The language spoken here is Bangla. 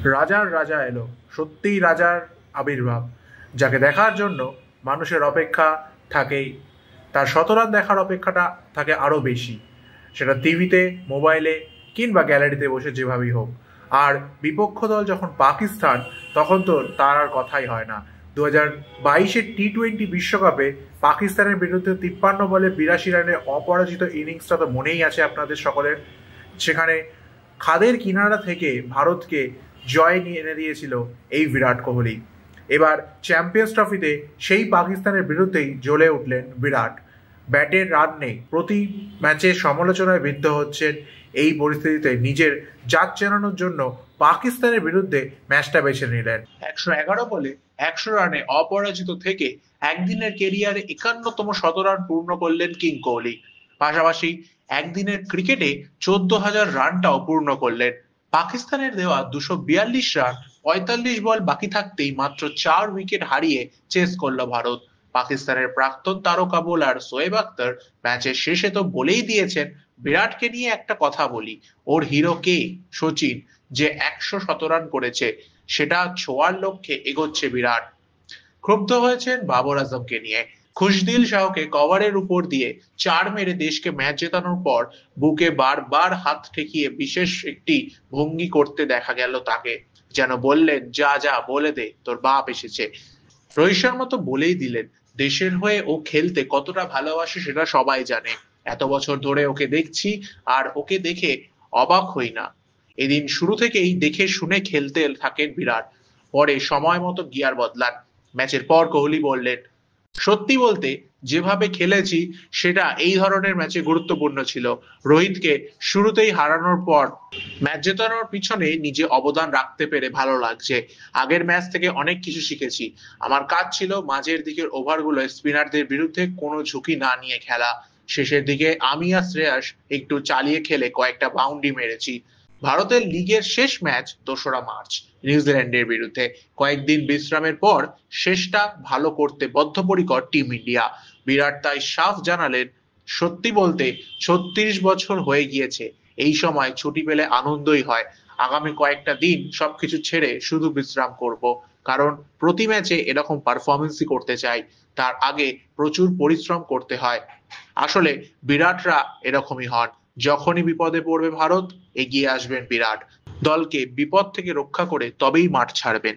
রাজার রাজা এলো, সত্যিই রাজার আবির্ভাব, যাকে দেখার জন্য মানুষের অপেক্ষা থাকেই। তার শতরান দেখার অপেক্ষাটা থাকে আরও বেশি, সেটা টিভিতে, মোবাইলে কিংবা গ্যালারিতে বসে যেভাবেই হোক। আর বিপক্ষ দল যখন পাকিস্তান, তখন তো তার আর কথাই হয় না। 2022-এর T20 বিশ্বকাপে পাকিস্তানের বিরুদ্ধে 53 বলে 82 রানের অপরাজিত ইনিংসটা তো মনেই আছে আপনাদের সকলের। সেখানে খাদের কিনারা থেকে ভারতকে জয় নিয়ে এনে দিয়েছিল এই বিরাট কোহলি। এবার চ্যাম্পিয়ন্স ট্রফিতে সেই পাকিস্তানের বিরুদ্ধেই জ্বলে উঠলেন বিরাট। ব্যাটের রান নেই, প্রতি ম্যাচে সমালোচনায় বিদ্ধ হচ্ছেন। এই পরিস্থিতিতে নিজের জাত চেনানোর জন্য পাকিস্তানের বিরুদ্ধে ম্যাচটা বেছে নিলেন। 111 বলে 100 রানে অপরাজিত থেকে একদিনের কেরিয়ারে 51তম শতরান পূর্ণ করলেন কিং কোহলি। পাশাপাশি একদিনের ক্রিকেটে 14,000 রানটাও পূর্ণ করলেন। পাকিস্তানের দেওয়া 242 রান 45 বল বাকি থাকতেই মাত্র 4 উইকেট হারিয়ে চেস করল ভারত। পাকিস্তানের প্রাক্তন তারকা বোলার শোয়েব আখতার ম্যাচের শেষে তো বলেই দিয়েছেন, বিরাটকে নিয়ে একটা কথা বলি, ওর হিরো কে? সচিন, যে 100 শতরান করেছে, সেটা ছোঁয়ার লক্ষ্যে এগোচ্ছে বিরাট। ক্ষুব্ধ হয়েছেন বাবর আজমকে নিয়ে। খুশদিল শাহকে কভারের উপর দিয়ে 4 মেরে দেশকে ম্যাচ জেতানোর পর বুকে বারবার হাত ঠেকিয়ে বিশেষ একটি ভঙ্গি করতে দেখা গেল তাকে, যেন বললেন, যা যা বলে দে, তোর বাপ এসেছে। রোহিত শর্মা তো বলেই দিলেন, দেশের হয়ে ও খেলতে কতটা ভালোবাসে সেটা সবাই জানে। এত বছর ধরে ওকে দেখছি, আর ওকে দেখে অবাক হই না। এদিন শুরু থেকেই দেখে শুনে খেলতে থাকেন বিরাট, পরে সময় মতো গিয়ার বদলান। ম্যাচের পর কোহলি বললেন, সত্যি বলতে যেভাবে খেলেছি সেটা এই ধরনের ম্যাচে গুরুত্বপূর্ণ ছিল। রোহিতকে শুরুতেই হারানোর পর ম্যাচ জেতানোর পিছনে নিজে অবদান রাখতে পেরে ভালো লাগছে। আগের ম্যাচ থেকে অনেক কিছু শিখেছি। আমার কাজ ছিল মাঝের দিকের ওভারগুলো স্পিনারদের বিরুদ্ধে কোনো ঝুঁকি না নিয়ে খেলা। শেষের দিকে আমি আর শ্রেয়াস একটু চালিয়ে খেলে কয়েকটা বাউন্ডি মেরেছি। ভারতের লিগের শেষ ম্যাচ 2রা মার্চ নিউজিল্যান্ডের বিরুদ্ধে। কয়েকদিন বিশ্রামের পর শেষটা ভালো করতে বদ্ধপরিকর টিম ইন্ডিয়া। বিরাট তাই সাফ জানালেন, সত্যি বলতে 36 বছর হয়ে গিয়েছে, এই সময় ছুটি পেলে আনন্দই হয়। আগামী কয়েকটা দিন সবকিছু ছেড়ে শুধু বিশ্রাম করব, কারণ প্রতি ম্যাচে এরকম পারফরমেন্সই করতে চাই। তার আগে প্রচুর পরিশ্রম করতে হয়। আসলে বিরাটরা এরকমই হন, যখনই বিপদে পড়বে ভারত, এগিয়ে আসবেন বিরাট। দলকে বিপদ থেকে রক্ষা করে তবেই মাঠ ছাড়বেন।